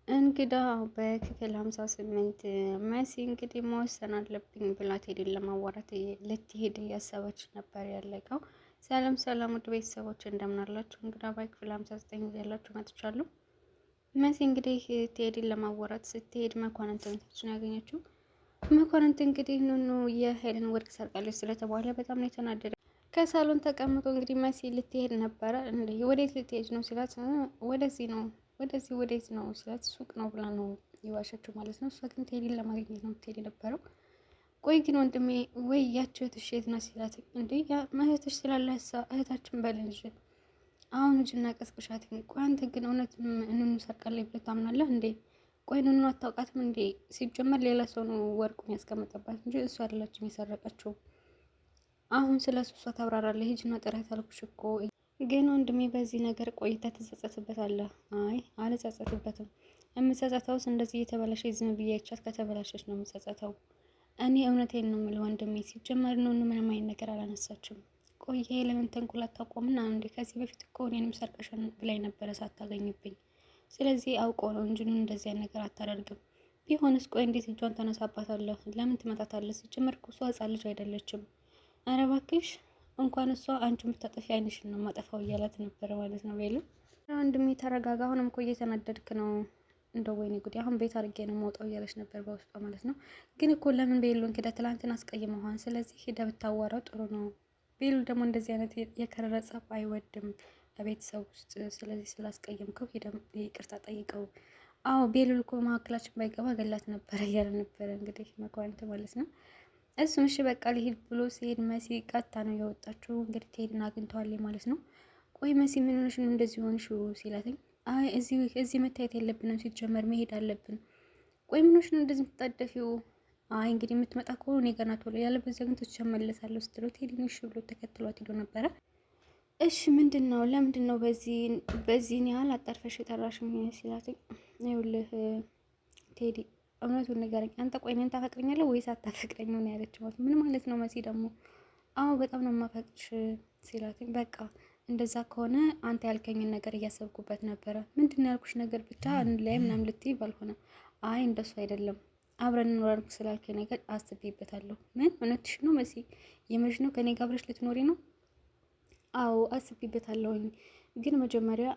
እንግዳ በክፍል 58 መሲ እንግዲህ መወሰን አለብኝ ብላ ቴዲን ለማዋራት ልትሄድ እያሰበች ነበር ያለቀው። ሰላም ሰላም፣ ውድ ቤተሰቦች እንደምን አላችሁ? እንግዳ በክፍል 59 ያላችሁ መጥቻለሁ። መሲ እንግዲህ ቴዲን ለማዋራት ስትሄድ መኳንንትን ነው ያገኘችው። መኳንንት እንግዲህ ኑኑ የሄለን ወርቅ ሰርቃለች ስለተባለ በጣም ነው የተናደደ። ከሳሎን ተቀምጦ እንግዲህ መሲ ልትሄድ ነበረ። እንዴ ወዴት ልትሄድ ነው ሲላት፣ ወደዚህ ነው ወዴት ነው ስላት ሱቅ ነው ብላ ነው የዋሸችው ማለት ነው። እሷ ግን ቴዲን ለማግኘት ነው ትሄድ የነበረው። ቆይ ግን ወንድሜ ወይ ያቸው እህትሽ የት ናት ሲላት፣ እንዴ ያ እህትሽ ስላለ እህታችን በል እንጂ አሁን እጅና ቀስቅሻት። ቆይ አንተ ግን እውነት ኑኑ ሰርቃለች ብለህ ታምናለህ እንዴ? ቆይ ኑኑ አታውቃትም እንዴ? ሲጀመር ሌላ ሰው ነው ወርቁን ያስቀመጠባት እንጂ እሷ አይደለችም የሰረቀችው። አሁን ስለ እሷ ታብራራለህ? ሂጂና ጥረት አልኩሽ እኮ። ግን ወንድሜ በዚህ ነገር ቆይታ ትጸጸትበታለህ? አይ አልጸጸትበትም። የምጸጸተውስ እንደዚህ እየተበላሸች ዝም ብዬ አይቻት ከተበላሸች ነው የምጸጸተው። እኔ እውነቴን ነው የምልህ ወንድሜ። ሲጀመር ነው ምንም አይነት ነገር አላነሳችም። ቆይ ለምን ተንኮል አታቆምና እንዴ? ከዚህ በፊት እኮ እኔንም ሰርቀሻን ብላኝ ነበረ ሳታገኝብኝ። ስለዚህ አውቀው ነው እንጂ እንደዚህ አይነት ነገር አታደርግም። ቢሆንስ ቆይ እንዴት እጇን ተነሳባታለህ? ለምን ትመታታለህ? ሲጀመር እኮ እሷ ሕፃን ልጅ አይደለችም። ኧረ እባክሽ እንኳን እሷ አንቺ የምታጠፊ አይንሽን ነው ማጠፋው እያላት ነበረ ማለት ነው። ቤሉ ወንድሜ ተረጋጋ፣ አሁንም እኮ እየተናደድክ ነው። እንደ ወይኔ ጉዴ አሁን ቤት አድርጌ ነው መውጣው እያለች ነበር በውስጧ ማለት ነው። ግን እኮ ለምን ቤሉን ሂደ ትላንትን አስቀይመዋን፣ ስለዚህ ሂደ ብታዋራው ጥሩ ነው። ቤሉ ደግሞ እንደዚህ አይነት የከረረ ጸብ አይወድም በቤተሰብ ውስጥ። ስለዚህ ስላስቀየምከው ሂደ ይቅርታ ጠይቀው። አዎ ቤሉ እኮ መካከላችን ባይገባ ገላት ነበረ እያለ ነበረ እንግዲህ መኳንንት ማለት ነው። እሱም እሺ በቃ ሊሄድ ብሎ ሲሄድ መሲ ቀጥታ ነው የወጣችው። እንግዲህ ቴዲን አግኝተዋለች ማለት ነው። ቆይ መሲ ምን ሆነሽ ነው እንደዚህ ሆንሽው ሲላትኝ፣ አይ እዚህ መታየት የለብንም ሲጀመር መሄድ አለብን። ቆይ ምን ሆነሽ ነው እንደዚህ የምትጣደፊው? አይ እንግዲህ የምትመጣ ከሆነ እኔ ገና ቶሎ ያለበለዚያ ግን ትመለሳለሁ ስትለው ቴዲን እሺ ብሎ ተከትሏት ሄዶ ነበረ። እሺ ምንድን ነው ለምንድን ነው በዚህን ያህል አጣርፈሽ የጠራሽኝ ሲላትኝ፣ ይኸውልህ ቴዲ እውነቱን ንገረኝ፣ አንተ ቆይ እኔን ታፈቅረኛለህ ወይስ አታፈቅረኝ ነው ያለችው። ምን ማለት ነው መሲ ደግሞ? አዎ በጣም ነው የማፈቅርሽ ሲላትኝ፣ በቃ እንደዛ ከሆነ አንተ ያልከኝን ነገር እያሰብኩበት ነበረ። ምንድን ነው ያልኩሽ ነገር ብቻ ላይ ምናምን ልትይ ባልሆነ። አይ እንደሱ አይደለም አብረን እንኖራለን ስላልከኝ ነገር አስቤበታለሁ። ምን እውነትሽ ነው መሲ? የምርሽ ነው ከኔ ጋር አብረሽ ልትኖሪ ነው? አዎ አስቤበታለሁኝ፣ ግን መጀመሪያ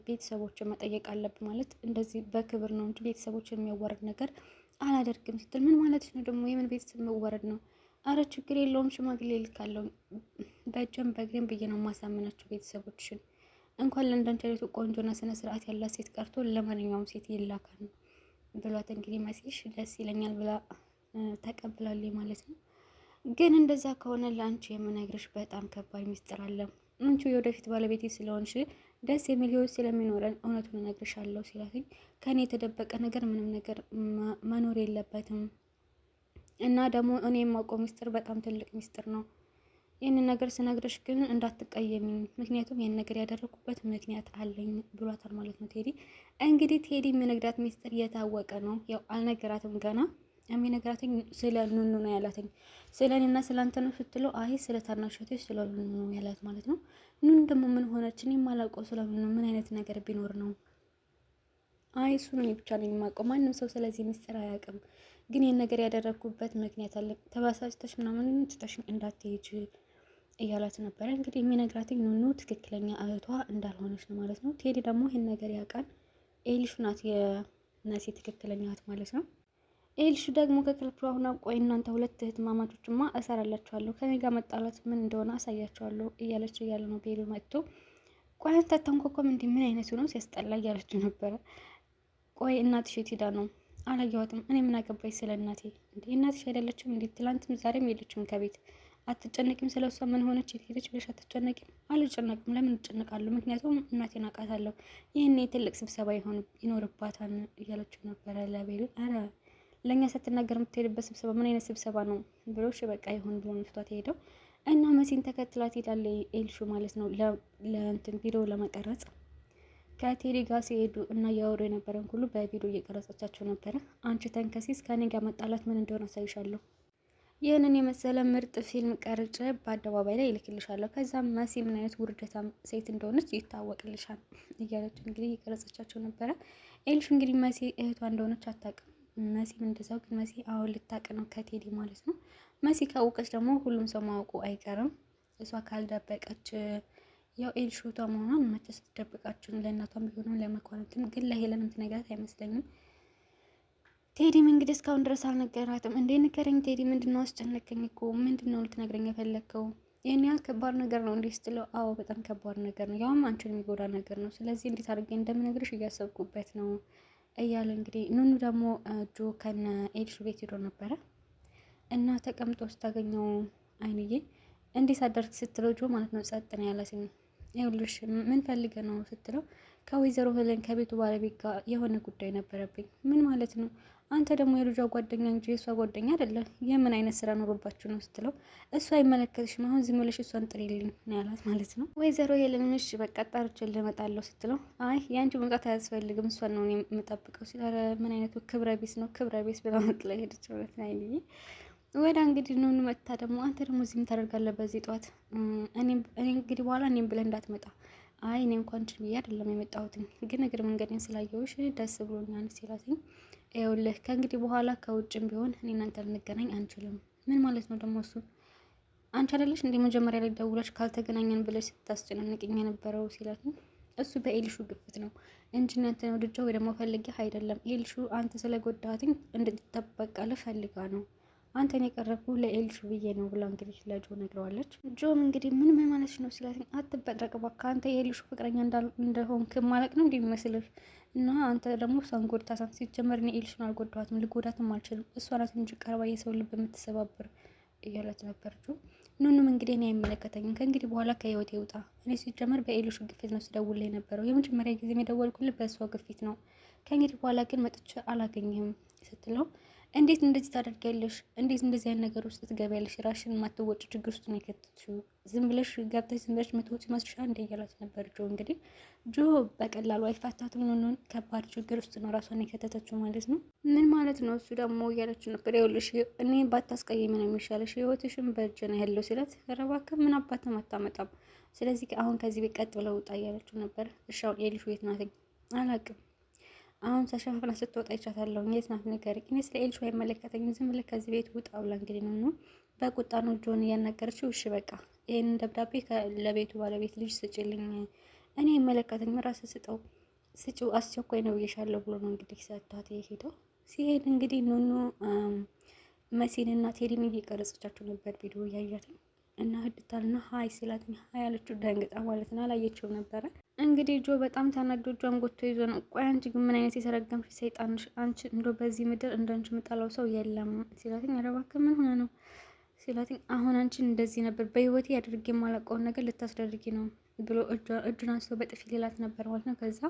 ቤተሰቦችን መጠየቅ አለብ። ማለት እንደዚህ በክብር ነው እንጂ ቤተሰቦችን የሚያዋርድ ነገር አላደርግም ስትል፣ ምን ማለት ነው ደግሞ? የምን ቤተሰብ መዋረድ ነው? አረ ችግር የለውም ሽማግሌ ልካለሁ፣ በእጅም በእግሬም ብዬ ነው ማሳመናቸው ቤተሰቦችን። እንኳን ለእንዳንቺ አይነቱ ቆንጆና ስነ ስርዓት ያላት ሴት ቀርቶ ለማንኛውም ሴት ይላካል ነው ብሏት፣ እንግዲህ መሲሽ ደስ ይለኛል ብላ ተቀብላለች ማለት ነው። ግን እንደዛ ከሆነ ለአንቺ የምነግርሽ በጣም ከባድ ሚስጥር አለ። አንቺ የወደፊት ባለቤቴ ስለሆንሽ ደስ የሚል ህይወት ስለሚኖረን እውነቱን እነግርሻለሁ ሲላትኝ፣ ከኔ የተደበቀ ነገር ምንም ነገር መኖር የለበትም እና ደግሞ እኔ የማውቀው ሚስጥር በጣም ትልቅ ሚስጥር ነው። ይህንን ነገር ስነግርሽ ግን እንዳትቀየሚኝ፣ ምክንያቱም ይህን ነገር ያደረኩበት ምክንያት አለኝ ብሏታል ማለት ነው ቴዲ። እንግዲህ ቴዲ የሚነግራት ሚስጥር የታወቀ ነው። ያው አልነገራትም ገና። የሚነግራትኝ ስለ ኑኑ ነው ያላትኝ። ስለ እኔና ስለ አንተ ነው ስትለው፣ አይ ስለ ታናሽቶች ስለ ኑኑ ነው ያላት ማለት ነው። ኑኑ ደግሞ ምን ሆነች? እኔ የማላውቀው ስለ ኑኑ ምን አይነት ነገር ቢኖር ነው? አይ እሱ ነው ብቻ ነው የማውቀው፣ ማንም ሰው ስለዚህ ምስጢር አያውቅም። ግን ይህን ነገር ያደረግኩበት ምክንያት አለ። ተባሳጭተሽ ምናምን ትተሽ እንዳትሄጂ እያላት ነበረ። እንግዲህ የሚነግራትኝ ኑኑ ትክክለኛ እህቷ እንዳልሆነች ነው ማለት ነው። ቴዲ ደግሞ ይህን ነገር ያውቃል። ኤልሹ ናት የነሲ ትክክለኛ እህት ማለት ነው። ኤልሹ ደግሞ ከክልፕ አሁን ቆይ እናንተ ሁለት እህትማማቾችማ እሰራላችኋለሁ፣ ከኔ ጋር መጣላት ምን እንደሆነ አሳያችኋለሁ እያለች እያለ ነው ቤሉ መጥቶ፣ ቆይ አንተ አታንኳኳም እንዴ? ምን አይነቱ ነው ሲያስጠላ እያለችው ነበረ። ቆይ እናትሽ የት ሄዳ ነው? አላየኋትም። እኔ ምን አገባኝ ስለ እናቴ? እንዴ እናትሽ አይደለችም እንዴ? ትላንትም ዛሬም የለችም ከቤት። አትጨነቂም? ስለ እሷ ምን ሆነች የት ሄደች ብለሽ አትጨነቂም? አልጨነቅም። ለምን እጨነቃለሁ? ምክንያቱም እናቴን አውቃታለሁ። ይህኔ ትልቅ ስብሰባ ይኖርባታል እያለችው ነበረ ለቤሉ። አረ ለእኛ ስትናገር የምትሄድበት ስብሰባ ምን አይነት ስብሰባ ነው ብሎ እሺ በቃ ይሁን ብሎ መፍቷት ሄደው እና መሲን ተከትላት ሄዳለች ኤልሹ ማለት ነው ለእንትን ቪዲዮ ለመቀረጽ። ከቴዲ ጋር ሲሄዱ እና እያወሩ የነበረን ሁሉ በቪዲዮ እየቀረጸቻቸው ነበረ። አንቺ ተንከሲስ ከኔ ጋር መጣላት ምን እንደሆነ አሳይሻለሁ፣ ይህንን የመሰለ ምርጥ ፊልም ቀርጬ በአደባባይ ላይ ይልክልሻለሁ፣ ከዛም መሲ ምን አይነት ውርደታም ሴት እንደሆነች ይታወቅልሻል እያለች እንግዲህ እየቀረጸቻቸው ነበረ። ኤልሹ እንግዲህ መሲ እህቷ እንደሆነች አታውቅም። መሲም እንደዛው። ግን መሲ አሁን ልታውቅ ነው ከቴዲ ማለት ነው። መሲ ካወቀች ደግሞ ሁሉም ሰው ማወቁ አይቀርም። እሷ ካልደበቀች ያው ኤልሹ እህቷ መሆኗን መቼ ስትደብቃችሁ ለእናቷም ቢሆንም ለመኳንንትም ግን ለሄለንም ትነግራት አይመስለኝም። ቴዲም እንግዲህ እስካሁን ድረስ አልነገራትም። እንዴ ንገረኝ ቴዲ፣ ምንድነው አስጨነቀኝ እኮ ምንድነው ልትነግረኝ የፈለግከው? ይህን ያህል ከባድ ነገር ነው እንዴ ስትለው፣ አዎ በጣም ከባድ ነገር ነው፣ ያውም አንቺን የሚጎዳ ነገር ነው። ስለዚህ እንዴት አድርጌ እንደምነግርሽ እያሰብኩበት ነው እያለ እንግዲህ ኑኑ ደግሞ ጆ ከነ ኤልሹ ቤት ሄዶ ነበረ እና ተቀምጦ ስታገኘው አይንዬ እንዴት አደርግ ስትለው ጆ ማለት ነው ጸጥ ነው ያለትኝ። ይኸውልሽ ምን ፈልገ ነው ስትለው ከወይዘሮ ሄለን ከቤቱ ባለቤት ጋር የሆነ ጉዳይ ነበረብኝ። ምን ማለት ነው? አንተ ደግሞ የልጇ ጓደኛ እንጂ የእሷ ጓደኛ አይደለም። የምን አይነት ስራ ኖሮባችሁ ነው ስትለው እሷ አይመለከትሽም፣ አሁን ዝም ብለሽ እሷን ጥሪልኝ ነው ያላት ማለት ነው። ወይዘሮ ሄለን እሺ በቃ ጠርቼልህ እመጣለሁ ስትለው አይ የአንቺ መምጣት አያስፈልግም እሷን ነው የምጠብቀው ሲል ኧረ ምን አይነቱ ክብረ ቢስ ነው ክብረ ቢስ ብላ መጥላ ሄደች ማለት ነው። አይልዬ ወደ እንግዲህ ኑኑ መጥታ ደግሞ አንተ ደግሞ እዚህ ምን ታደርጋለህ በዚህ ጠዋት? እኔ እንግዲህ በኋላ እኔም ብለህ እንዳትመጣ። አይ እኔ እንኳን ችል ብዬ አይደለም የመጣሁትኝ ግን እግር መንገድን ስላየሁሽ ደስ ብሎኛል ሲላትኝ፣ ይኸውልህ ከእንግዲህ በኋላ ከውጭም ቢሆን እኔ እናንተ ልንገናኝ አንችልም። ምን ማለት ነው ደግሞ እሱ? አንቺ አይደለሽ እንደ መጀመሪያ ላይ ደውለሽ ካልተገናኘን ብለሽ ስታስጨናንቅኝ የነበረው ሲላትኝ፣ እሱ በኤልሹ ግፍት ነው እንጂ እናንተ ነው ልጇ ወይ ደግሞ ፈልጌህ አይደለም። ኤልሹ አንተ ስለጎዳትኝ እንድትጠበቃልህ ፈልጋ ነው አንተን የቀረብኩ ለኤልሹ ብዬ ነው ብላ እንግዲህ ለጆ ነግረዋለች። ጆም እንግዲህ ምን ማለት ነው ሲላት፣ አትበጥረቅ እባክህ አንተ የኤልሹ ፍቅረኛ እንደሆንክ ማለቅ ነው እንደሚመስልህ እና አንተ ደግሞ እሷን ጎድታታል። ሲጀመር እኔ ኤልሹን አልጎዳኋትም ልጎዳትም አልችልም። እሷ ናት እንጂ ቀርባ የሰው ልብ የምትሰባብር እያለት ነበር ጆ። ኑኑም እንግዲህ እኔ አይመለከተኝም ከእንግዲህ በኋላ ከህይወቴ ይውጣ። እኔ ሲጀመር በኤልሹ ግፊት ነው ስደውልልህ የነበረው። የመጀመሪያ ጊዜ የደወልኩልህ በእሷ ግፊት ነው። ከእንግዲህ በኋላ ግን መጥቼ አላገኝህም ስትለው እንዴት እንደዚህ ታደርጊያለሽ? እንዴት እንደዚህ አይነት ነገር ውስጥ ትገቢያለሽ? ራሽን የማትወጪ ችግር ውስጥ ነው የከተትሽው። ዝም ብለሽ ገብተሽ ዝም ብለሽ የምትወጪ መስልሻል እንደ እያላት ነበር ጆ። እንግዲህ ጆ በቀላሉ አይፋታትም። ኑኑን ከባድ ችግር ውስጥ ነው ራሷን የከተተችው ማለት ነው። ምን ማለት ነው እሱ ደግሞ እያለችው ነበር። ይኸውልሽ እኔ ባታስቀይሚ ነው የሚሻለሽ፣ ህይወትሽም በእጅ ነው ያለው ሲላት፣ ኧረ እባክህ ምን አባትም አታመጣም። ስለዚህ አሁን ከዚህ ቤት ቀጥ ብለው ውጣ እያለችው ነበር። እሺ አሁን ኤልሹ የት ናትኝ? አላውቅም አሁን ተሸፋፍና ስትወጣ ይቻታለሁ። የት ናት ንገሪኝ። እኔ ስለ ኤልሹ አይመለከተኝም። ዝም ብለህ ከዚህ ቤት ውጣ ብላ እንግዲህ ነው በቁጣ ነው ጆን እያናገረችው። እሺ በቃ ይህንን ደብዳቤ ለቤቱ ባለቤት ልጅ ስጭልኝ፣ እኔ አይመለከተኝም፣ ራስህ ስጭው፣ አስቸኳይ ነው ብዬሻለሁ ብሎ ነው እንግዲህ ሰጥቷት የሄደው። ሲሄድ እንግዲህ ኑኑ መሲንና ቴዲን እየቀረጸቻቸው ነበር ቪዲዮ እያያት እና ህድታልና ሀይ ሲላትኝ ሀይ ያለችው ደንግጣ ማለት ነው። አላየችው ነበረ። እንግዲህ ጆ በጣም ታናዶ እጇን ጎትቶ ይዞ ነው። ቆይ አንቺ ግን ምን አይነት የተረገምሽ ሰይጣንሽ! አንቺ እንዶ በዚህ ምድር እንዳንቺ የምጠላው ሰው የለም ሲላትኝ፣ ኧረ እባክህ ምን ሆነ ነው ሲላትኝ፣ አሁን አንቺን እንደዚህ ነበር በህይወቴ ያደርግ የማላውቀውን ነገር ልታስደርጊ ነው ብሎ እጁን አንስቶ በጥፊ ሌላት ነበር ማለት ነው። ከዛ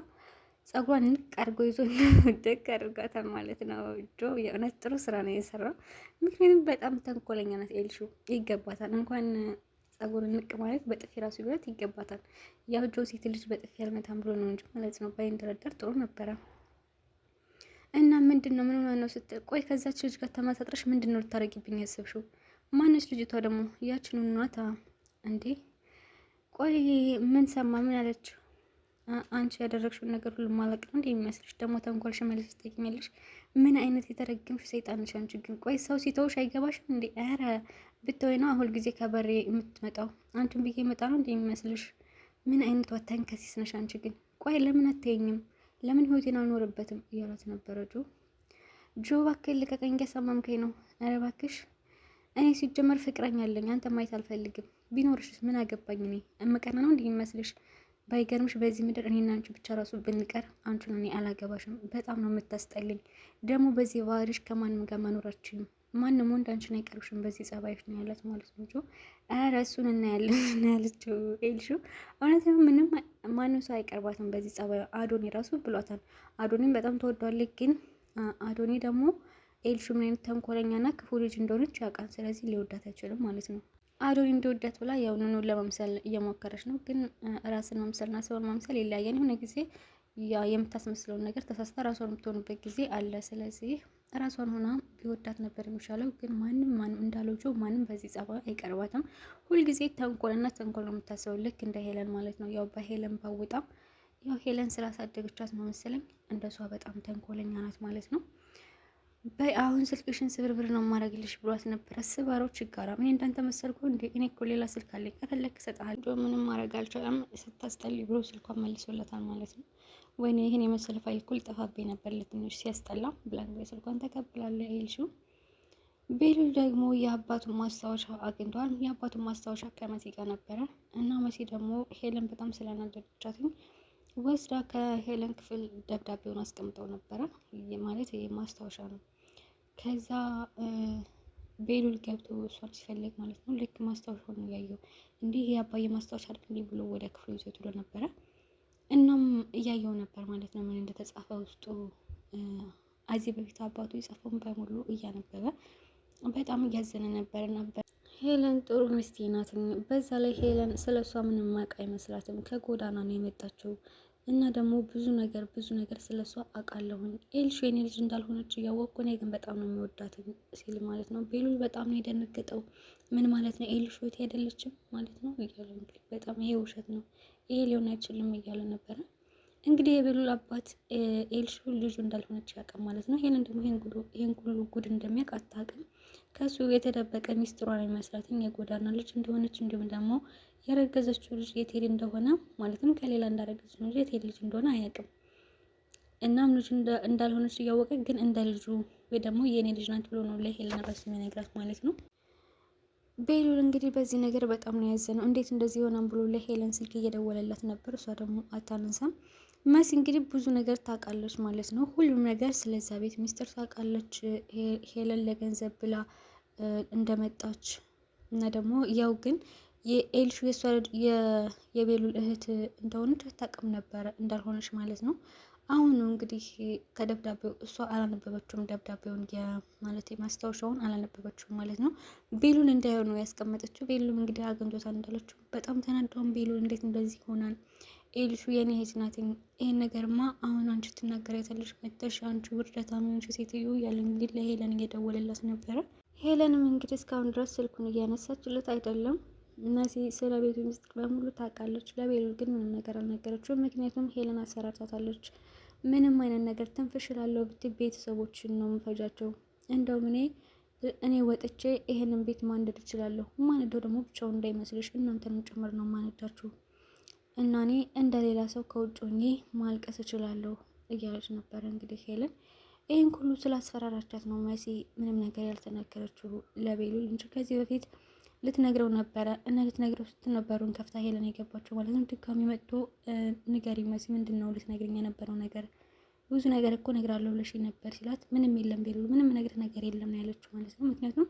ጸጉሯን ንቅ አድርጎ ይዞ ደግ አድርጓታል ማለት ነው። ጆ የእውነት ጥሩ ስራ ነው የሰራው። ምክንያቱም በጣም ተንኮለኛ ናት ኤልሹ፣ ይገባታል። እንኳን ጸጉርን ንቅ ማለት በጥፊ ራሱ ቢላት ይገባታል። ያው ጆ ሴት ልጅ በጥፊ ያልመታም ብሎ ነው እንጂ ማለት ነው። ባይንደረደር ጥሩ ነበረ። እና ምንድን ነው ምን ሆነ ነው ስትል፣ ቆይ ከዛች ልጅ ጋር ተመሳጥረሽ ምንድን ነው ልታረጊብኝ ያስብሽው? ማነች ልጅቷ ደግሞ? ያችን ናታ እንዴ? ቆይ ምን ሰማ? ምን አለች? አንቺ ያደረግሽውን ነገር ሁሉ ማለቅ ነው እንዴ የሚመስልሽ? ደግሞ ተንኮልሽ መልስ ትጠይቂኛለሽ። ምን አይነት የተረገምሽ ሰይጣንሽ አንቺ ግን! ቆይ ሰው ሲተውሽ አይገባሽም እንዴ? ኧረ ብትወይ ነው አሁን ጊዜ ከበሬ የምትመጣው። አንቺን ብዬ መጣ ነው እንዴ የሚመስልሽ? ምን አይነቷ ተንከሲስ ነሽ አንቺ ግን! ቆይ ለምን አትይኝም? ለምን ህይወቴን አልኖርበትም? እያላት ነበረ ጆ። እባክህ ልቀቀኝ፣ እያሳመምከኝ ነው። ኧረ እባክሽ እኔ ሲጀመር ፍቅረኛ አለኝ፣ አንተ ማየት አልፈልግም። ቢኖርሽስ ምን አገባኝ? እኔ እምቀና ነው እንዴ የሚመስልሽ? ባይገርምሽ በዚህ ምድር እኔና አንቺ ብቻ ራሱ ብንቀር አንቺን እኔ አላገባሽም። በጣም ነው የምታስጠልኝ። ደግሞ በዚህ ባህሪሽ ከማንም ጋር መኖራችንም ማንም ወንድ አንቺን አይቀርብሽም በዚህ ጸባይሽ ነው ያላት ማለት ነው። ኧረ እሱን እናያለን ያለችው ኤልሹ። እውነት ምንም ማንም ሰው አይቀርባትም በዚህ ጸባይ። አዶኒ ራሱ ብሏታል። አዶኒም በጣም ተወዷለች። ግን አዶኒ ደግሞ ኤልሹ ምን አይነት ተንኮለኛና ክፉ ልጅ እንደሆነች ያውቃል። ስለዚህ ሊወዳት አይችልም ማለት ነው። አዶኒ እንዲወዳት ብላ ያው ኑኑን ለመምሰል እየሞከረች ነው። ግን ራስን መምሰልና ሰውን መምሰል ይለያያል። የሆነ ጊዜ ያ የምታስመስለውን ነገር ተሳስታ ራሷን የምትሆንበት ጊዜ አለ። ስለዚህ ራሷን ሆና ቢወዳት ነበር የሚሻለው። ግን ማንም እንዳለችው ማንም በዚህ ጸባይ አይቀርባትም። ሁልጊዜ ተንኮልና ተንኮል ነው የምታስበው፣ ልክ እንደ ሄለን ማለት ነው። ያው በሄለን ባወጣም ያው ሄለን ስላሳደገቻት ነው መሰለኝ እንደሷ በጣም ተንኮለኛ ናት ማለት ነው። አሁን ስልክሽን ስብርብር ነው ማድረግልሽ ብሏት ነበረ። ስባሮች ችጋራም እኔ እንዳንተ መሰልኩ እንዴ? እኔ እኮ ሌላ ስልክ አለኝ ከፈለክ እሰጥሃለሁ። ምንም ማድረግ አልቻለም። ስታስጠሊ ብሎ ስልኳን መልሶለታል ማለት ነው። ወይኔ ይህን የመሰለ ፋይል እኮ ሊጠፋብኝ ነበር ለትንሽ ሲያስጠላ ብላ ስልኳን ተቀብላለ ይልሹ። ቤሉል ደግሞ የአባቱን ማስታወሻ አግኝቷል። የአባቱን ማስታወሻ ከመሲ ጋር ነበረ እና መሲ ደግሞ ሄለን በጣም ስለናደደቻትኝ ወስዳ ከሄለን ክፍል ደብዳቤውን አስቀምጠው ነበረ። ማለት ይሄ ማስታወሻ ነው። ከዛ ቤሉል ገብቶ እሷን ሲፈልግ ማለት ነው። ልክ ማስታወሻውን እያየው እንዲህ የአባዬ ማስታወሻ አይደል ብሎ ወደ ክፍሉ ይዞት ሄዶ ነበረ። እናም እያየው ነበር ማለት ነው ምን እንደተጻፈ ውስጡ። አዚህ በፊት አባቱ የጻፈውን በሙሉ እያነበበ በጣም እያዘነ ነበር። ሄለን ጥሩ ሚስት ናት። በዛ ላይ ሄለን ስለሷ ምንም ማቅ አይመስላትም። ከጎዳና ነው የመጣችው እና ደግሞ ብዙ ነገር ስለሷ አውቃለሁኝ። ኤልሹ የኔ ልጅ እንዳልሆነች እያወቅኩ እኔ ግን በጣም ነው የሚወዳት ሲል ማለት ነው። ቤሉል በጣም ነው የደነገጠው። ምን ማለት ነው? ኤልሹ እህቴ አይደለችም ማለት ነው እያለ እንግዲህ በጣም ይሄ ውሸት ነው፣ ይሄ ሊሆን አይችልም እያለ ነበረ። እንግዲህ የቤሉል አባት ኤልሹ ልጁ እንዳልሆነች ያውቃል ማለት ነው። ሄለን ደግሞ ይሄን ሁሉ ጉድ እንደሚያውቅ አታውቅም። ከሱ የተደበቀ ሚስጥሯን የሚመስላትኝ የጎዳና ልጅ እንደሆነች እንዲሁም ደግሞ ያረገዘችው ልጅ የቴዲ እንደሆነ ማለትም ከሌላ እንዳረገዘች ነው እንጂ የቴዲ ልጅ እንደሆነ አያውቅም። እናም ልጅ እንዳልሆነች እያወቀ ግን እንደ ልጁ ወይ ደግሞ የኔ ልጅ ናት ብሎ ነው ለሄለን ራሱ የሚነግራት ማለት ነው። ቤሉል እንግዲህ በዚህ ነገር በጣም ነው ያዘነው። እንዴት እንደዚህ ይሆናል ብሎ ለሄለን ስልክ እየደወለላት ነበር። እሷ ደግሞ አታነሳም። መሲ እንግዲህ ብዙ ነገር ታውቃለች ማለት ነው። ሁሉም ነገር ስለዛ ቤት ሚስጥር ታውቃለች። ሄለን ለገንዘብ ብላ እንደመጣች እና ደግሞ ያው ግን የኤልሹ የቤሉል እህት እንደሆነች አታውቅም ነበረ እንዳልሆነች ማለት ነው። አሁን ነው እንግዲህ ከደብዳቤው እሷ አላነበበችውም። ደብዳቤውን ማለት ማስታወሻውን አላነበበችውም ማለት ነው። ቤሉል እንዳይሆን ነው ያስቀመጠችው። ቤሉልም እንግዲህ አግኝቶታል እንዳለችው በጣም ተናደውን። ቤሉል እንዴት እንደዚህ ይሆናል? ኤልሹ የኔ እህት ናት። ይሄን ነገርማ አሁን አንቺ ትናገሪያለሽ መጥተሽ አንቺ ውርደታም አንቺ ሴትዮ እያለ እንግዲህ ለሄለን እየደወለላት ነበረ። ሄለንም እንግዲህ እስካሁን ድረስ ስልኩን እያነሳችለት አይደለም። መሲ ስለ ቤቱ ሚስጥር በሙሉ ታውቃለች። ለቤሉል ግን ምንም ነገር አልነገረችውም። ምክንያቱም ሄለን አሰራርታታለች። ምንም አይነት ነገር ትንፍሽላለሁ ብትይ ቤተሰቦችን ነው የምፈጃቸው። እንደውም እኔ ወጥቼ ይሄንን ቤት ማንደድ እችላለሁ። ማንደው ደግሞ ብቻውን እንዳይመስልሽ እናንተንም ጭምር ነው ማነዳችሁ እና እኔ እንደሌላ ሰው ከውጭ ሆኜ ማልቀስ እችላለሁ እያለች ነበረ እንግዲህ ሄለን። ይህን ሁሉ ስላስፈራራቻት ነው መሲ ምንም ነገር ያልተናገረችው ለቤሉል እንጂ ከዚህ በፊት ልትነግረው ነበረ እና ልትነግረው ስትነበሩን ከፍታ ሄለን የገባቸው ማለት ነው። ድጋሚ መጥቶ ንገሪ መሲ ምንድን ነው ልትነግረኝ የነበረው ነገር? ብዙ ነገር እኮ ነግራለሁ ብለሽ ነበር ሲላት ምንም የለም ቤሉል ምንም ነገር የለም ነው ያለችው ማለት ነው። ምክንያቱም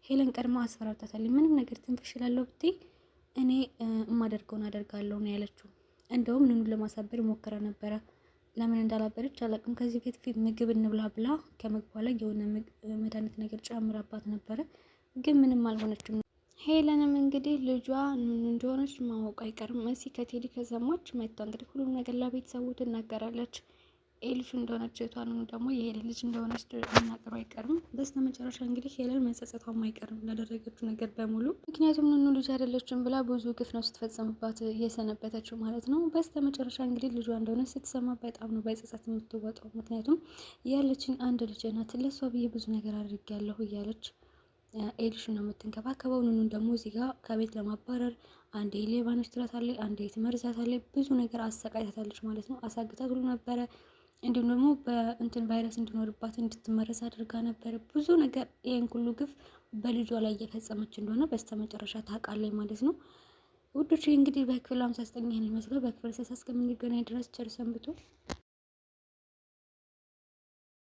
ሄለን ቀድማ አስፈራርታታለች። ምንም ነገር ትንፍሽላለሁ ብትይ እኔ የማደርገውን አደርጋለሁ ነው ያለችው። እንደውም ንኑን ለማሳበር ሞከረ ነበረ። ለምን እንዳላበረች አላውቅም። ከዚህ ፊት ምግብ እንብላ ብላ ከምግቧ ላይ የሆነ መድኃኒት ነገር ጨምራባት ነበረ፣ ግን ምንም አልሆነችም። ሄለንም እንግዲህ ልጇ እንደሆነች ማወቅ አይቀርም። መሲ ከቴዲ ከሰማች መጣ እንግዲህ ሁሉም ነገር ለቤተሰቡ ትናገራለች። ኤልሹ እንደሆነች እህቷንም ደግሞ የሄለ ልጅ እንደሆነች መናገሩ አይቀርም። በስተ መጨረሻ እንግዲህ ሄለን መጸጸቷም አይቀርም ላደረገችው ነገር በሙሉ። ምክንያቱም ኑኑ ልጅ አይደለችም ብላ ብዙ ግፍ ነው ስትፈጸምባት የሰነበተችው ማለት ነው። በስተ መጨረሻ እንግዲህ ልጇ እንደሆነ ስትሰማ በጣም ነው በጸጸት የምትወጣው። ምክንያቱም ያለችን አንድ ልጅ ናት፣ ለሷ ብዬ ብዙ ነገር አድርጌያለሁ እያለች ኤልሹ ነው የምትንከባከበው። ኑኑን ደግሞ እዚህ ጋር ከቤት ለማባረር አንዴ ሌባ ነች ትላታለች፣ አንዴ ትመርዛታለች፣ ብዙ ነገር አሰቃይታታለች ማለት ነው። አሳግታት ሁሉ ነበረ። እንዲሁም ደግሞ በእንትን ቫይረስ እንዲኖርባት እንድትመረዝ አድርጋ ነበረ። ብዙ ነገር ይሄን ሁሉ ግፍ በልጇ ላይ እየፈጸመች እንደሆነ በስተመጨረሻ ታውቃለች ማለት ነው። ውዶች እንግዲህ በክፍል 59 ይመስላል። በክፍል 60 እስከምንገናኝ ድረስ ቸር ሰንብቱ።